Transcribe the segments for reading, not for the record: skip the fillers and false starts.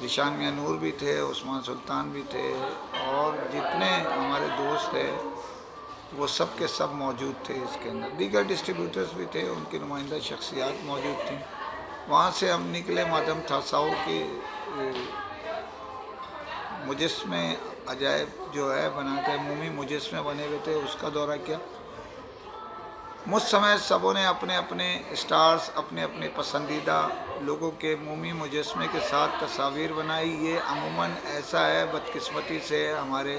ذیشان میاں نور بھی تھے، عثمان سلطان بھی تھے، اور جتنے ہمارے دوست تھے وہ سب کے سب موجود تھے اس کے اندر. دیگر ڈسٹریبیوٹرز بھی تھے، ان کی نمائندہ شخصیات موجود تھیں. وہاں سے ہم نکلے، مادام تھاساؤ کے مجسمے عجائب جو ہے بناتے ہیں، مومی مجسمے بنے ہوئے تھے، اس کا دورہ کیا. مجھ سمیت سبوں نے اپنے اپنے اسٹارز، اپنے اپنے پسندیدہ لوگوں کے مومی مجسمے کے ساتھ تصاویر بنائی. یہ عموماً ایسا ہے، بدقسمتی سے ہمارے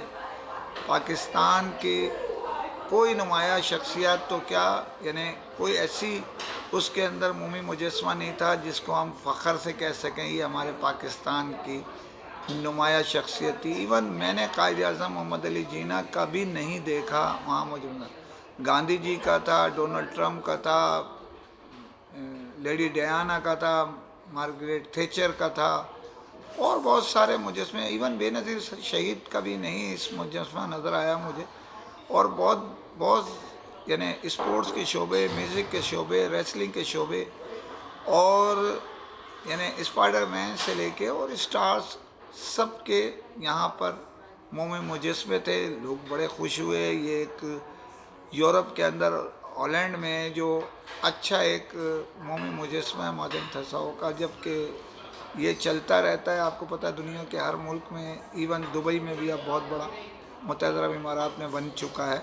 پاکستان کی کوئی نمایاں شخصیت تو کیا، یعنی کوئی ایسی اس کے اندر مومی مجسمہ نہیں تھا جس کو ہم فخر سے کہہ سکیں یہ ہمارے پاکستان کی نمایاں شخصیت تھی. ایون میں نے قائد اعظم محمد علی جناح کا بھی نہیں دیکھا وہاں موجود. گاندھی جی کا تھا، ڈونلڈ ٹرمپ کا تھا، لیڈی ڈیانا کا تھا، مارگریٹ تھیچر کا تھا، اور بہت سارے مجسمے. ایون بے نظیر شہید کا بھی نہیں اس مجسمہ نظر آیا مجھے. اور بہت بہت یعنی اسپورٹس کے شعبے، میوزک کے شعبے، ریسلنگ کے شعبے، اور یعنی اسپائڈر مین سے لے کے اور اسٹارز سب کے یہاں پر مومی مجسمے تھے. لوگ بڑے خوش ہوئے. یہ ایک یورپ کے اندر ہالینڈ میں جو اچھا ایک مومی مجسمہ ہے مادام تھاساؤ کا، جبکہ یہ چلتا رہتا ہے. آپ کو پتہ ہے دنیا کے ہر ملک میں، ایون دبئی میں بھی اب بہت بڑا متحدہ عرب امارات میں بن چکا ہے،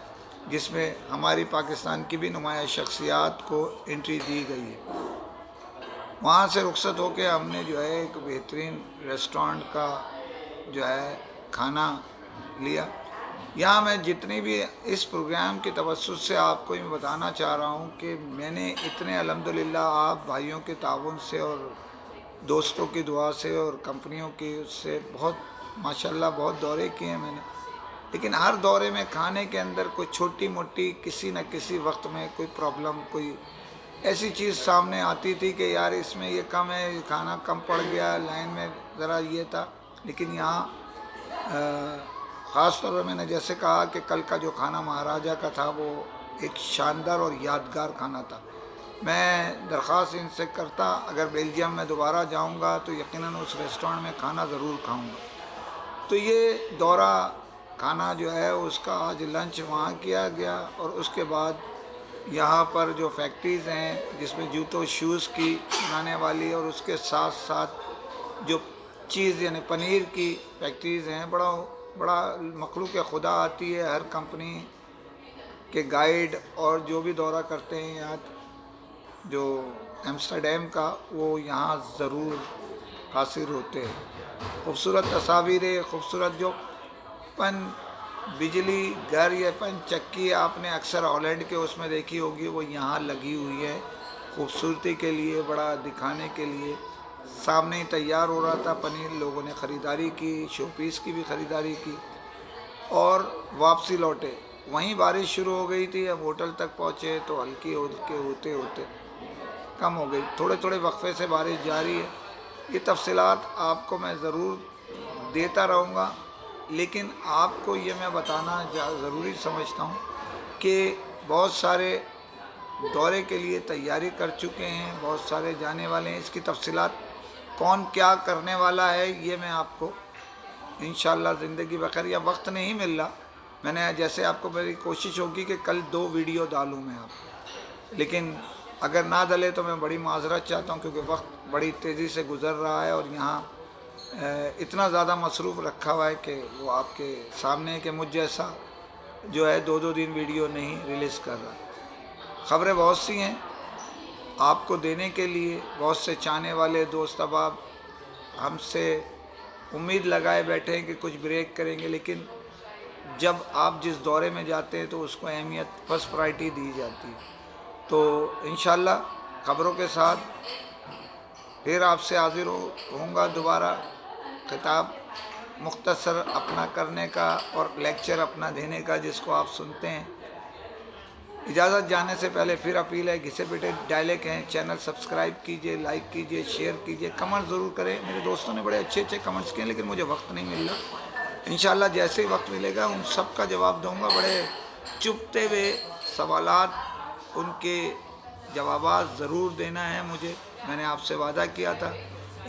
جس میں ہماری پاکستان کی بھی نمایاں شخصیات کو انٹری دی گئی ہے. وہاں سے رخصت ہو کے ہم نے جو ہے ایک بہترین ریسٹورانٹ کا جو ہے کھانا لیا. یہاں میں جتنی بھی اس پروگرام کے توسط سے آپ کو میں بتانا چاہ رہا ہوں کہ میں نے اتنے الحمدللہ آپ بھائیوں کے تعاون سے اور دوستوں کی دعا سے اور کمپنیوں کی اس سے بہت ماشاءاللہ بہت دورے کیے ہیں میں نے. لیکن ہر دورے میں کھانے کے اندر کوئی چھوٹی موٹی کسی نہ کسی وقت میں کوئی پرابلم، کوئی ایسی چیز سامنے آتی تھی کہ یار اس میں یہ کم ہے، یہ کھانا کم پڑ گیا، لائن میں ذرا یہ تھا. لیکن یہاں خاص طور پر میں نے جیسے کہا کہ کل کا جو کھانا مہاراجہ کا تھا وہ ایک شاندار اور یادگار کھانا تھا. میں درخواست ان سے کرتا اگر بیلجیم میں دوبارہ جاؤں گا تو یقیناً اس ریسٹورانٹ میں کھانا ضرور کھاؤں گا. تو یہ دورہ کھانا جو ہے اس کا آج لنچ وہاں کیا گیا. اور اس کے بعد یہاں پر جو فیکٹریز ہیں جس میں جوتوں شوز کی بنانے والی اور اس کے ساتھ ساتھ جو چیز یعنی پنیر کی فیکٹریز ہیں، بڑا مخلوق خدا آتی ہے. ہر کمپنی کے گائیڈ اور جو بھی دورہ کرتے ہیں یہاں جو ایمسٹرڈیم کا، وہ یہاں ضرور حاضر ہوتے ہیں. خوبصورت تصاویریں، خوبصورت جو پن بجلی گھر یا پن چکی آپ نے اکثر ہالینڈ کے اس میں دیکھی ہوگی، وہ یہاں لگی ہوئی ہے خوبصورتی کے لیے، بڑا دکھانے کے لیے. سامنے ہی تیار ہو رہا تھا پنیر، لوگوں نے خریداری کی، شو پیس کی بھی خریداری کی اور واپسی لوٹے. وہیں بارش شروع ہو گئی تھی. اب ہوٹل تک پہنچے تو ہلکی ہوتے ہوتے کم ہو گئی. تھوڑے تھوڑے وقفے سے بارش جاری ہے. یہ تفصیلات آپ کو میں ضرور دیتا رہوں گا، لیکن آپ کو یہ میں بتانا ضروری سمجھتا ہوں کہ بہت سارے دورے کے لیے تیاری کر چکے ہیں، بہت سارے جانے والے ہیں. اس کی تفصیلات کون کیا کرنے والا ہے یہ میں آپ کو انشاءاللہ زندگی بخیر یا وقت نہیں مل رہا. میں نے جیسے آپ کو میری کوشش ہوگی کہ کل 2 ویڈیو ڈالوں میں آپ کو، لیکن اگر نہ ڈلے تو میں بڑی معذرت چاہتا ہوں کیونکہ وقت بڑی تیزی سے گزر رہا ہے اور یہاں اتنا زیادہ مصروف رکھا ہوا ہے کہ وہ آپ کے سامنے کہ مجھ جیسا جو ہے 2 دن ویڈیو نہیں ریلیز کر رہا. خبریں بہت سی ہیں آپ کو دینے کے لیے، بہت سے چاہنے والے دوست احباب ہم سے امید لگائے بیٹھے ہیں کہ کچھ بریک کریں گے، لیکن جب آپ جس دورے میں جاتے ہیں تو اس کو اہمیت فرسٹ پرائرٹی دی جاتی ہے. تو انشاءاللہ خبروں کے ساتھ پھر آپ سے حاضر ہوں گا دوبارہ. خطاب مختصر اپنا کرنے کا اور لیکچر اپنا دینے کا جس کو آپ سنتے ہیں. اجازت جانے سے پہلے پھر اپیل ہے، گھسے پیٹے ڈائلیک ہیں، چینل سبسکرائب کیجئے، لائک کیجئے، شیئر کیجئے، کمنٹ ضرور کریں. میرے دوستوں نے بڑے اچھے کمنٹس کیے لیکن مجھے وقت نہیں مل رہا. انشاءاللہ جیسے ہی وقت ملے گا ان سب کا جواب دوں گا. بڑے چپتے ہوئے سوالات، ان کے جوابات ضرور دینا ہے مجھے. میں نے آپ سے وعدہ کیا تھا